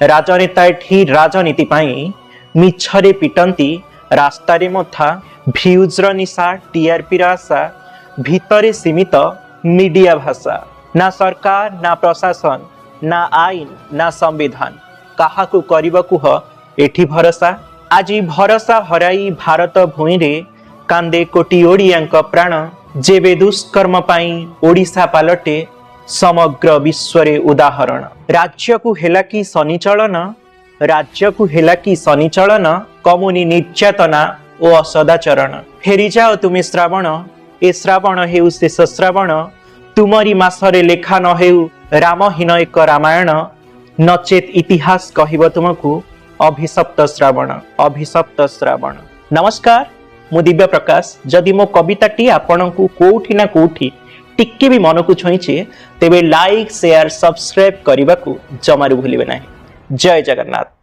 राजनेता एठी राजनीति पाई मिछरे पिटंती रास्तारे मथा भ्यूजर निशा टीआरपी आशा भितरे सीमित मीडिया भाषा ना सरकार ना प्रशासन ना आईन ना संविधान काहाकू करिबा कुह एठी भरोसा आज भरोसा हराई भारत भूमि रे कांदे कोटी ओडियांक प्राण जेबे दुष्कर्म पाई ओडिशा पालटे समग्र विश्वरे उदाहरण राज्य को हेला कि शनिचलन राज्य को हेला कि शनिचलन कमुनी निर्यातना ओ असदाचरण फेरी जाओ तुमे श्रावण ए श्रावण हेउ शेष श्रावण तुमरी मासरे लेखा न हेउ रामहीन एक रामायण नचेत इतिहास कहिब तुमको अभिशप्त श्रावण। नमस्कार मु दिव्य प्रकाश जदि मो कविताटी आपनकु कोठी ना कोठी टिक्के भी मन को छुईचे तेबे लाइक शेयर सब्सक्राइब करने को जमारू भूलिबे नहीं। जय जगन्नाथ।